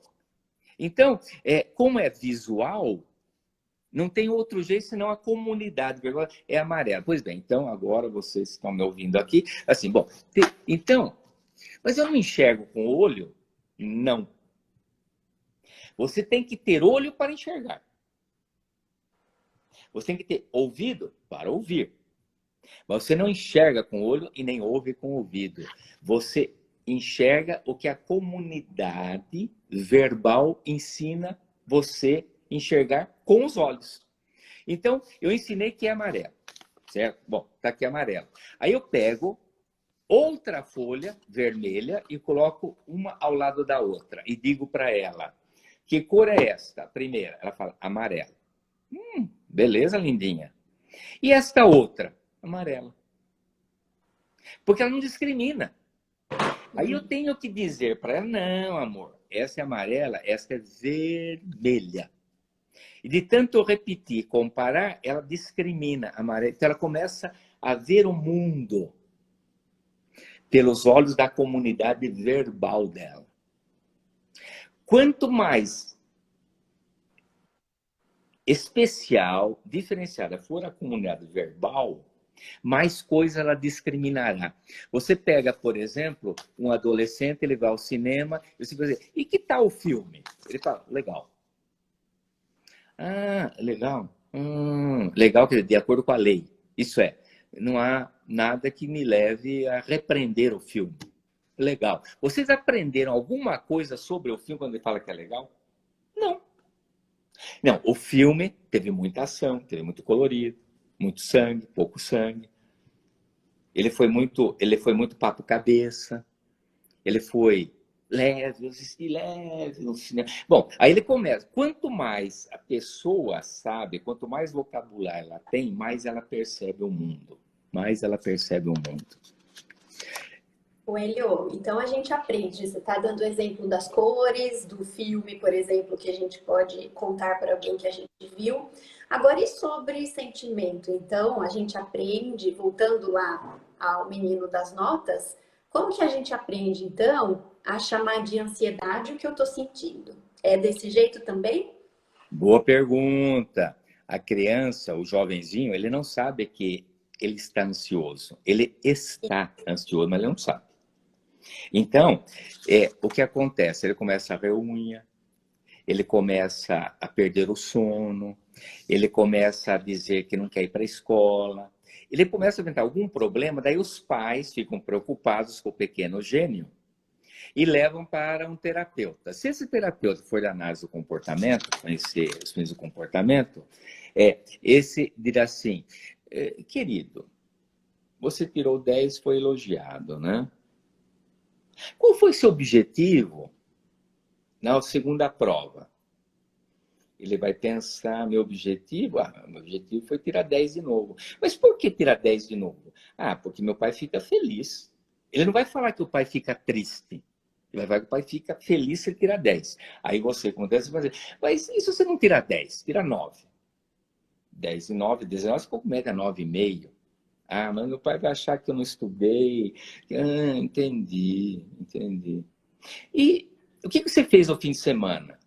B: Então, como é visual, não tem outro jeito senão a comunidade é amarela. Pois bem, então agora vocês estão me ouvindo aqui. Assim, bom, então, mas eu não enxergo com o olho? Não. Você tem que ter olho para enxergar. Você tem que ter ouvido para ouvir. Mas você não enxerga com o olho e nem ouve com o ouvido. Você enxerga o que a comunidade verbal ensina você enxergar com os olhos. Então, eu ensinei que é amarelo, certo? Bom, tá aqui amarelo. Aí eu pego outra folha vermelha e coloco uma ao lado da outra e digo para ela, que cor é esta? Primeira, ela fala, amarelo. Beleza, lindinha. E esta outra? Amarela. Porque ela não discrimina. Aí eu tenho que dizer para ela, não, amor, essa é amarela, essa é vermelha. E de tanto repetir, comparar, ela discrimina a amarela. Então ela começa a ver o mundo pelos olhos da comunidade verbal dela. Quanto mais especial, diferenciada for a comunidade verbal, mais coisa ela discriminará. Você pega, por exemplo, um adolescente, ele vai ao cinema, e você vai dizer, e que tal o filme? Ele fala, legal. Ah, legal. Legal, quer dizer, de acordo com a lei. Isso é, não há nada que me leve a repreender o filme. Legal. Vocês aprenderam alguma coisa sobre o filme quando ele fala que é legal? Não. Não, o filme teve muita ação, teve muito colorido, muito sangue, pouco sangue. Ele foi muito papo cabeça. Ele foi leve, eu assisti leve no cinema. Bom, aí ele começa. Quanto mais a pessoa sabe, quanto mais vocabulário ela tem, mais ela percebe o mundo. Mais ela percebe o mundo.
A: O Helio, então a gente aprende. Você está dando o exemplo das cores, do filme, por exemplo, que a gente pode contar para alguém que a gente viu. Agora, e sobre sentimento? Então, a gente aprende, voltando lá ao menino das notas, como que a gente aprende, então, a chamar de ansiedade o que eu estou sentindo? É desse jeito também?
B: Boa pergunta. A criança, o jovenzinho, ele não sabe que ele está ansioso. Ele está ansioso, mas ele não sabe. Então, o que acontece? Ele começa a ver unha, ele começa a perder o sono, ele começa a dizer que não quer ir para a escola, ele começa a inventar algum problema, daí os pais ficam preocupados com o pequeno gênio e levam para um terapeuta. Se esse terapeuta for de análise do comportamento, conhecer os fins do comportamento, esse dirá assim, querido, você tirou 10, foi elogiado, né? Qual foi seu objetivo na segunda prova? Ele vai pensar, meu objetivo foi tirar 10 de novo. Mas por que tirar 10 de novo? Porque meu pai fica feliz. Ele não vai falar que o pai fica triste. Ele vai falar que o pai fica feliz se ele tirar 10. Aí você, como deve fazer, mas e se você não tirar 10? Tira 9. 10 e 9, 19, você começa 9,5. Mas meu pai vai achar que eu não estudei. Entendi. E o que você fez no fim de semana?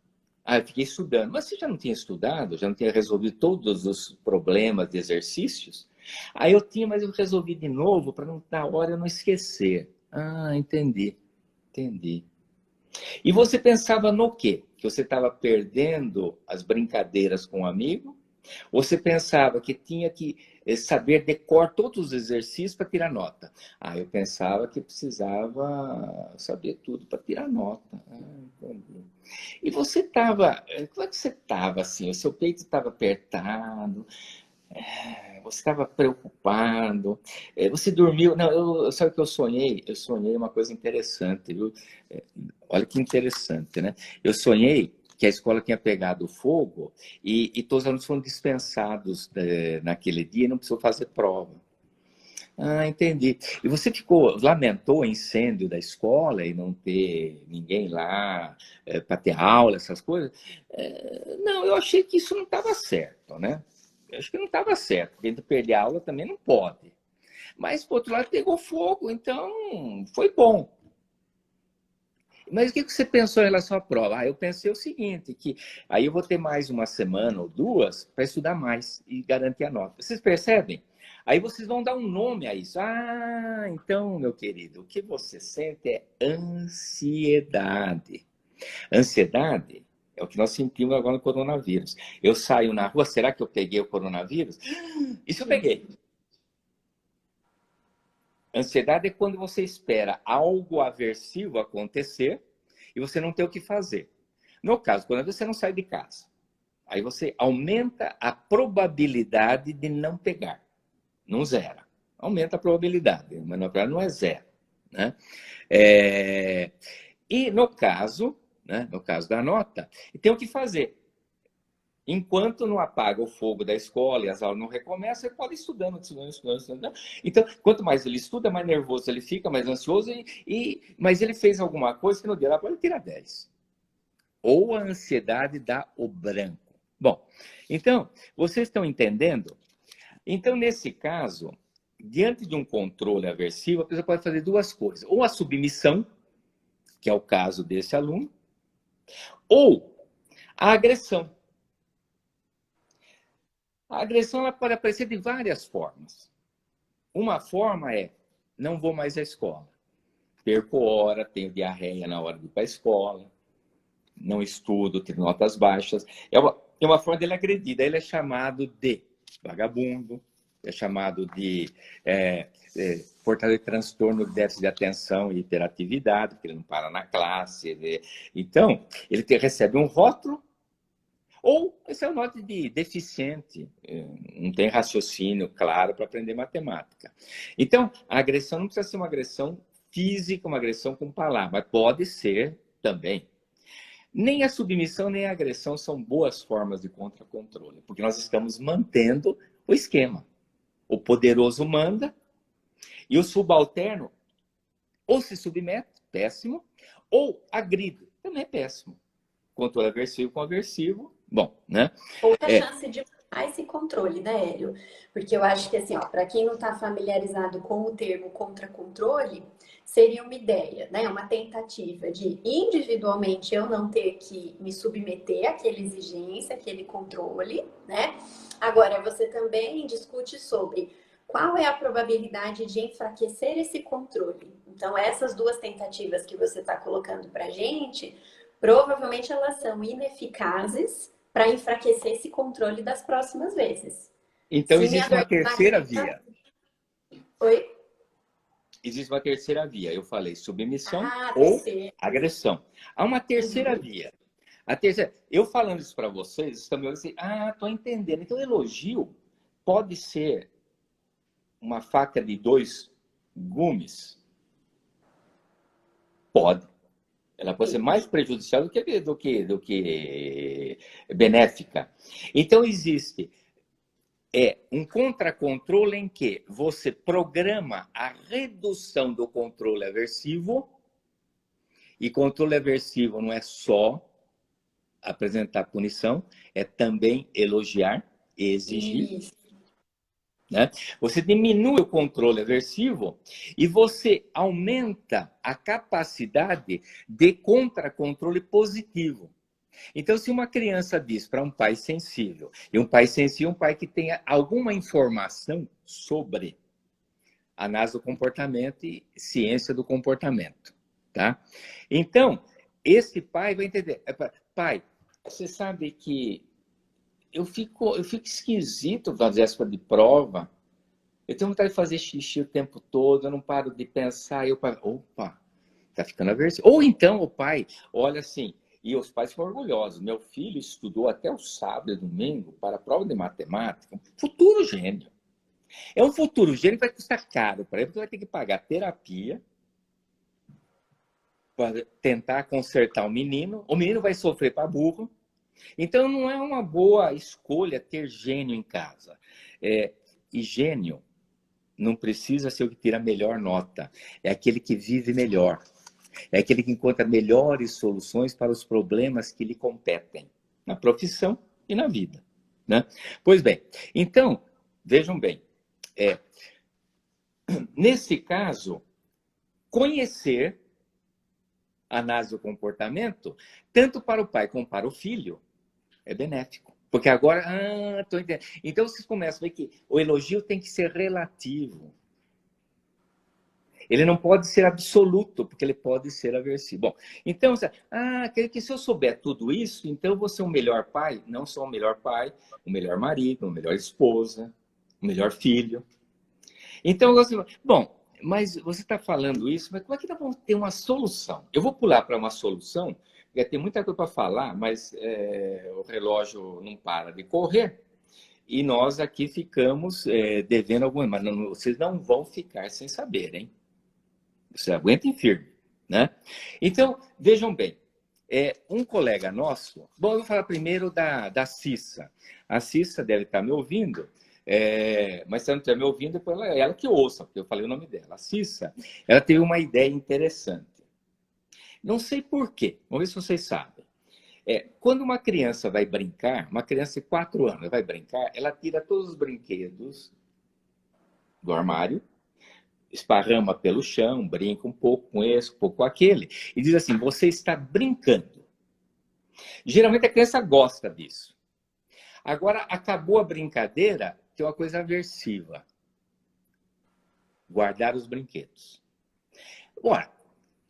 B: Eu fiquei estudando. Mas você já não tinha estudado? Já não tinha resolvido todos os problemas de exercícios? Mas eu resolvi de novo para na hora eu não esquecer. Entendi. E você pensava no quê? Que você estava perdendo as brincadeiras com um amigo? Você pensava que tinha que saber decor todos os exercícios para tirar nota? Eu pensava que precisava saber tudo para tirar nota. Entendi. E você estava... Como é que você estava assim? O seu peito estava apertado, você estava preocupado, você dormiu... Não, sabe o que eu sonhei? Eu sonhei uma coisa interessante, viu? Olha que interessante, né? Eu sonhei que a escola tinha pegado fogo e todos os alunos foram dispensados naquele dia e não precisou fazer prova. Entendi. E você lamentou o incêndio da escola e não ter ninguém lá para ter aula, essas coisas? Não, eu achei que isso não estava certo, né? Eu acho que não estava certo, porque perder a aula também não pode. Mas, por outro lado, pegou fogo, então foi bom. Mas o que você pensou em relação à prova? Eu pensei o seguinte, que aí eu vou ter mais uma semana ou duas para estudar mais e garantir a nota. Vocês percebem? Aí vocês vão dar um nome a isso. Então, meu querido, o que você sente é ansiedade. Ansiedade é o que nós sentimos agora no coronavírus. Eu saio na rua, será que eu peguei o coronavírus? E se eu peguei? Ansiedade é quando você espera algo aversivo acontecer e você não tem o que fazer. No caso, quando você não sai de casa, aí você aumenta a probabilidade de não pegar. Não zera. Aumenta a probabilidade, mas na verdade não é zero. Né? E no caso, né, no caso da nota, tem o que fazer. Enquanto não apaga o fogo da escola e as aulas não recomeçam, ele pode ir estudando. Então, quanto mais ele estuda, mais nervoso ele fica, mais ansioso, mas ele fez alguma coisa que no dia lá pode tirar 10. Ou a ansiedade dá o branco. Bom, então, vocês estão entendendo? Então, nesse caso, diante de um controle aversivo, a pessoa pode fazer duas coisas. Ou a submissão, que é o caso desse aluno, ou a agressão. A agressão ela pode aparecer de várias formas. Uma forma é, não vou mais à escola. Perco hora, tenho diarreia na hora de ir para a escola, não estudo, tenho notas baixas. É uma forma dele agredir. Daí ele é chamado de vagabundo, é chamado de portador de transtorno de déficit de atenção e hiperatividade, porque ele não para na classe. Então, ele recebe um rótulo. Ou esse é o nome de deficiente, não tem raciocínio claro para aprender matemática. Então, a agressão não precisa ser uma agressão física, uma agressão com palavras, mas pode ser também. Nem a submissão, nem a agressão são boas formas de contra-controle, porque nós estamos mantendo o esquema. O poderoso manda e o subalterno ou se submete, péssimo, ou agride, também é péssimo. Controle aversivo com aversivo, bom, né?
A: Pouca chance de mudar esse controle, né, Hélio? Porque eu acho que, assim, ó, para quem não está familiarizado com o termo contra-controle, seria uma ideia, né? Uma tentativa de individualmente eu não ter que me submeter àquela exigência, àquele controle, né? Agora, você também discute sobre qual é a probabilidade de enfraquecer esse controle. Então, essas duas tentativas que você está colocando para a gente, provavelmente elas são ineficazes para enfraquecer esse controle das próximas vezes.
B: Então, existe uma terceira via.
A: Oi?
B: Existe uma terceira via. Eu falei submissão ou agressão. Há uma terceira via. A terceira, eu falando isso para vocês, estão me olhando assim, estou entendendo. Então, elogio pode ser uma faca de 2 gumes? Pode. Ela pode ser mais prejudicial do que benéfica. Então, existe um contra-controle em que você programa a redução do controle aversivo, e controle aversivo não é só apresentar punição, é também elogiar e exigir. Isso. Né? Você diminui o controle aversivo e você aumenta a capacidade de contra-controle positivo. Então, se uma criança diz para um pai sensível, e um pai sensível é um pai que tenha alguma informação sobre análise do comportamento e ciência do comportamento, tá? Então, esse pai vai entender. Pai, você sabe que eu fico esquisito na véspera de prova. Eu tenho vontade de fazer xixi o tempo todo, eu não paro de pensar. E o pai, opa, tá ficando aversivo. Ou então o pai olha assim, e os pais ficam orgulhosos. Meu filho estudou até o sábado e domingo para a prova de matemática. Um futuro gênio. É um futuro gênio que vai custar caro para ele, porque vai ter que pagar terapia para tentar consertar o menino vai sofrer para burro. Então, não é uma boa escolha ter gênio em casa. E gênio não precisa ser o que tira a melhor nota. É aquele que vive melhor. É aquele que encontra melhores soluções para os problemas que lhe competem, na profissão e na vida. Né? Pois bem, então, vejam bem. Nesse caso, conhecer análise do comportamento, tanto para o pai como para o filho, é benéfico. Porque agora, tô entendendo. Então, vocês começam a ver que o elogio tem que ser relativo. Ele não pode ser absoluto, porque ele pode ser aversivo. Bom, então, quer que se eu souber tudo isso, então eu vou ser um melhor pai? Não só um melhor pai, um melhor marido, uma melhor esposa, um melhor filho. Então, bom, mas você está falando isso, mas como é que nós vamos ter uma solução? Eu vou pular para uma solução, porque tem muita coisa para falar, mas o relógio não para de correr, e nós aqui ficamos devendo algumas, mas não, vocês não vão ficar sem saber, hein? Você aguentem firme, né? Então, vejam bem, um colega nosso, bom, eu vou falar primeiro da Cissa. A Cissa deve estar me ouvindo, mas se ela não estiver me ouvindo, depois ela que ouça, porque eu falei o nome dela. A Cissa, ela teve uma ideia interessante. Não sei por quê, vamos ver se vocês sabem. Quando uma criança vai brincar, uma criança de 4 anos vai brincar, ela tira todos os brinquedos do armário, esparrama pelo chão, brinca um pouco com esse, um pouco com aquele, e diz assim, você está brincando. Geralmente a criança gosta disso. Agora, acabou a brincadeira, tem uma coisa aversiva. Guardar os brinquedos. Ora,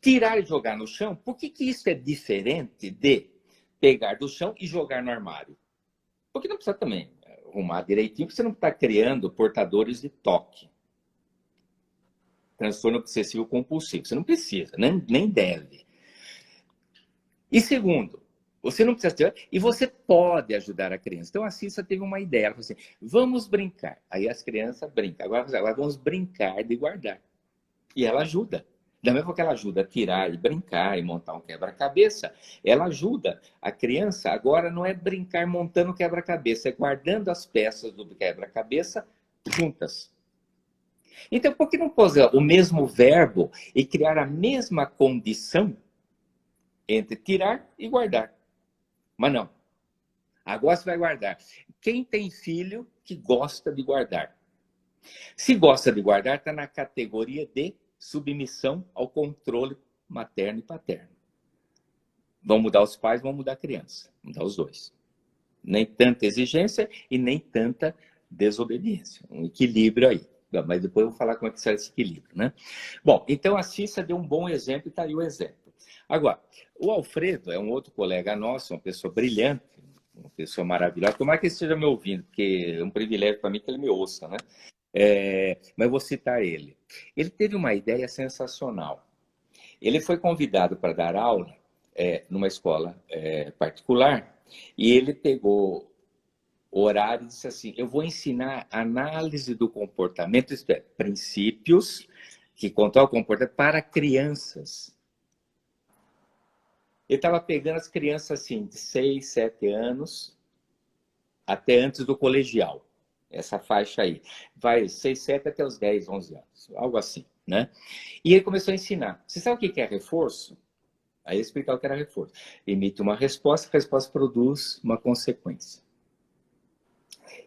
B: tirar e jogar no chão, por que isso é diferente de pegar do chão e jogar no armário? Porque não precisa também arrumar direitinho, porque você não está criando portadores de toque. Transtorno obsessivo compulsivo. Você não precisa, nem deve. E segundo, você não precisa ter... E você pode ajudar a criança. Então, a Cissa teve uma ideia. Ela falou assim, vamos brincar. Aí as crianças brincam. Agora vamos brincar de guardar. E ela ajuda. Da mesma forma que ela ajuda a tirar e brincar e montar um quebra-cabeça, ela ajuda a criança. Agora não é brincar montando quebra-cabeça, é guardando as peças do quebra-cabeça juntas. Então, por que não usar o mesmo verbo e criar a mesma condição entre tirar e guardar? Mas não. Agora você vai guardar. Quem tem filho que gosta de guardar? Se gosta de guardar, está na categoria de submissão ao controle materno e paterno. Vão mudar os pais, vão mudar a criança. Mudar os dois. Nem tanta exigência e nem tanta desobediência. Um equilíbrio aí. Mas depois eu vou falar como é que será esse equilíbrio, né? Bom, então a Cissa deu um bom exemplo e está aí o exemplo. Agora, o Alfredo é um outro colega nosso, uma pessoa brilhante, uma pessoa maravilhosa. Tomara que ele esteja me ouvindo, porque é um privilégio para mim que ele me ouça, né? Mas eu vou citar ele. Ele teve uma ideia sensacional. Ele foi convidado para dar aula numa escola particular e ele pegou o horário e disse assim, eu vou ensinar análise do comportamento, isto é, princípios que controlam o comportamento para crianças. Ele estava pegando as crianças assim, de 6, 7 anos, até antes do colegial. Essa faixa aí. Vai 6, 7 até os 10, 11 anos. Algo assim, né? E ele começou a ensinar. Você sabe o que é reforço? Aí ele explicava o que era reforço. Emite uma resposta, a resposta produz uma consequência.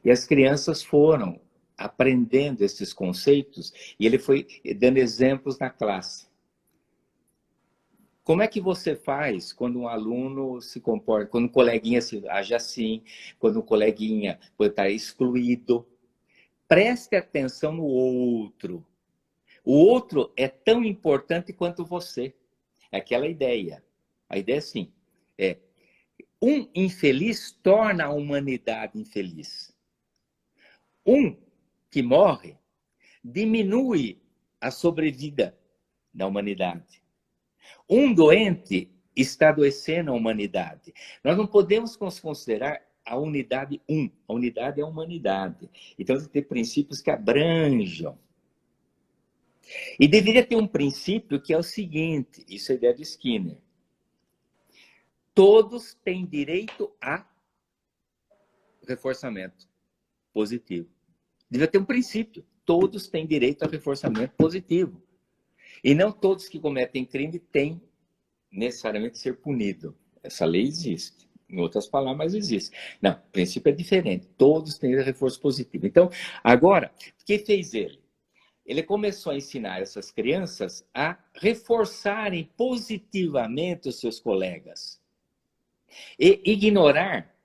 B: E as crianças foram aprendendo esses conceitos e ele foi dando exemplos na classe. Como é que você faz quando um aluno se comporta, quando um coleguinha age assim, quando um coleguinha pode estar excluído? Preste atenção no outro. O outro é tão importante quanto você. É aquela ideia. A ideia é assim, um infeliz torna a humanidade infeliz. Um que morre diminui a sobrevida da humanidade. Um doente está adoecendo a humanidade. Nós não podemos considerar a unidade um. A unidade é a humanidade. Então, tem que ter princípios que abranjam. E deveria ter um princípio que é o seguinte, isso é a ideia de Skinner. Todos têm direito a reforçamento positivo. Devia ter um princípio. Todos têm direito a reforçamento positivo. E não todos que cometem crime têm necessariamente ser punido. Essa lei existe. Em outras palavras, existe. Não, o princípio é diferente. Todos têm reforço positivo. Então, agora, o que fez ele? ele começou a ensinar essas crianças a reforçarem positivamente os seus colegas e ignorar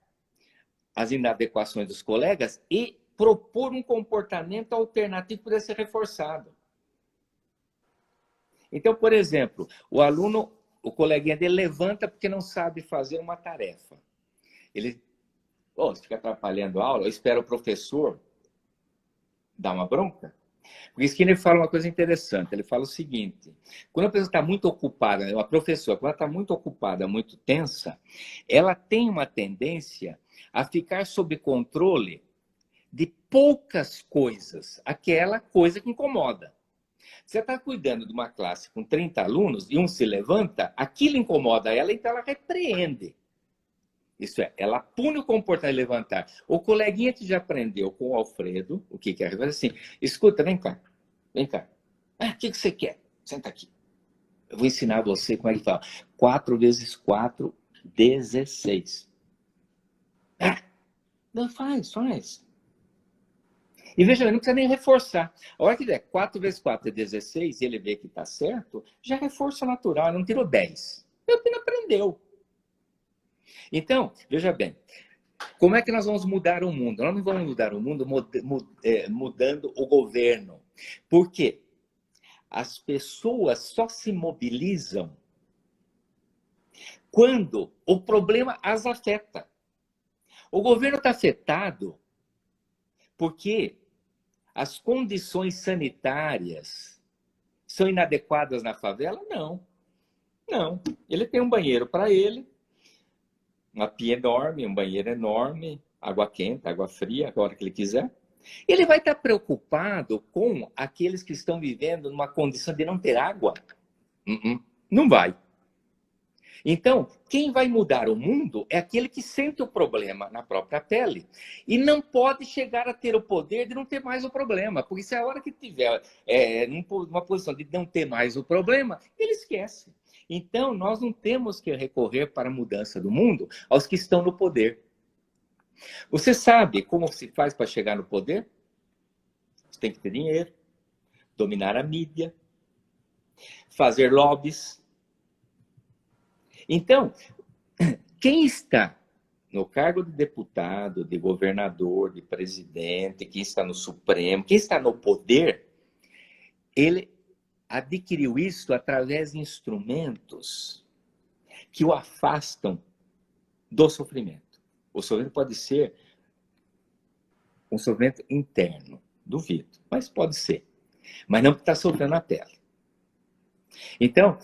B: as inadequações dos colegas e propor um comportamento alternativo para ser reforçado. Então, por exemplo, o aluno, o coleguinha dele levanta porque não sabe fazer uma tarefa. Ele, você fica atrapalhando a aula, eu espero o professor dar uma bronca. Porque Skinner fala uma coisa interessante, ele fala o seguinte, quando a pessoa está muito ocupada, uma professora, quando ela está muito ocupada, muito tensa, ela tem uma tendência a ficar sob controle de poucas coisas, aquela coisa que incomoda. Você está cuidando de uma classe com 30 alunos e um se levanta, aquilo incomoda ela, então ela repreende. Isso é, ela pune o comportamento de levantar. O coleguinha que já aprendeu com o Alfredo, o que é? Assim, escuta, vem cá. Vem cá. O que você quer? Senta aqui. Eu vou ensinar você como é que fala. 4 vezes 4, 16. Não, faz. E veja, não precisa nem reforçar. A hora que der 4 vezes 4 é 16 e ele vê que está certo, já é reforço natural, não tirou 10. Meu filho aprendeu. Então, veja bem, como é que nós vamos mudar o mundo? Nós não vamos mudar o mundo mudando o governo. Por quê? As pessoas só se mobilizam quando o problema as afeta. O governo está afetado porque as condições sanitárias são inadequadas na favela? Não. Não. Ele tem um banheiro para ele, uma pia enorme, um banheiro enorme, água quente, água fria, a hora que ele quiser. Ele vai estar preocupado com aqueles que estão vivendo numa condição de não ter água? Não vai. Então, quem vai mudar o mundo é aquele que sente o problema na própria pele e não pode chegar a ter o poder de não ter mais o problema, porque se a hora que tiver numa posição de não ter mais o problema, ele esquece. Então, nós não temos que recorrer para a mudança do mundo aos que estão no poder. Você sabe como se faz para chegar no poder? Você tem que ter dinheiro, dominar a mídia, fazer lobbies. Então, quem está no cargo de deputado, de governador, de presidente, quem está no Supremo, quem está no poder, ele adquiriu isso através de instrumentos que o afastam do sofrimento. O sofrimento pode ser um sofrimento interno, duvido, mas pode ser. Mas não está soltando a pele. Então,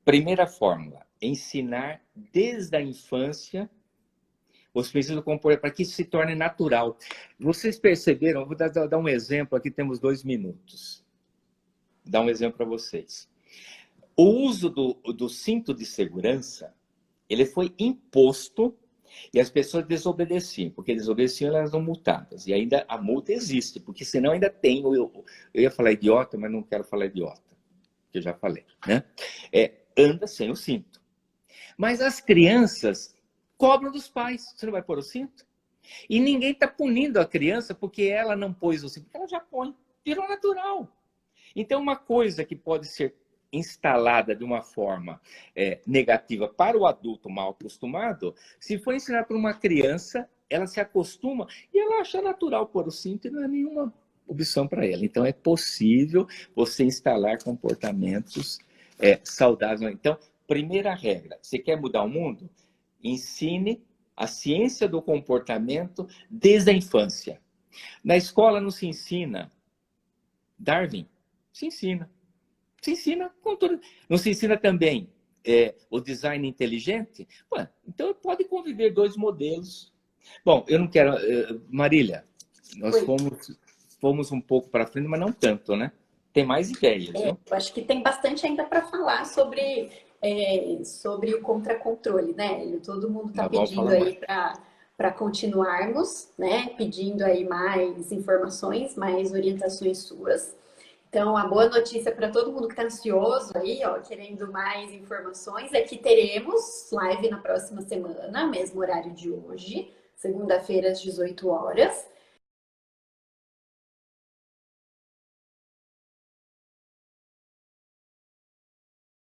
B: primeira fórmula, ensinar desde a infância os princípios do comportamento, para que isso se torne natural. Vocês perceberam, eu vou dar um exemplo, aqui temos 2 minutos. Vou dar um exemplo para vocês. O uso do cinto de segurança, ele foi imposto e as pessoas desobedeciam, porque desobedeciam, elas eram multadas. E ainda a multa existe, porque senão ainda tem, eu ia falar idiota, mas não quero falar idiota, que eu já falei, né? Anda sem o cinto. Mas as crianças cobram dos pais. Você não vai pôr o cinto? E ninguém está punindo a criança porque ela não pôs o cinto, porque ela já põe. Virou natural. Então, uma coisa que pode ser instalada de uma forma negativa para o adulto mal acostumado, se for ensinado para uma criança, ela se acostuma e ela acha natural pôr o cinto e não é nenhuma opção para ela. Então, é possível você instalar comportamentos saudáveis. Então, primeira regra, você quer mudar o mundo? Ensine a ciência do comportamento desde a infância. Na escola não se ensina Darwin, se ensina. Se ensina com tudo. Não se ensina também o design inteligente? Ué, então pode conviver 2 modelos. Bom, eu não quero... Marília, nós fomos um pouco para frente, mas não tanto, né? Tem mais ideias, viu?
A: Eu acho que tem bastante ainda para falar sobre o contracontrole, né? Todo mundo está pedindo aí para continuarmos, né? Pedindo aí mais informações, mais orientações suas. Então, a boa notícia para todo mundo que está ansioso aí, ó, querendo mais informações, é que teremos live na próxima semana, mesmo horário de hoje, segunda-feira às 18 horas.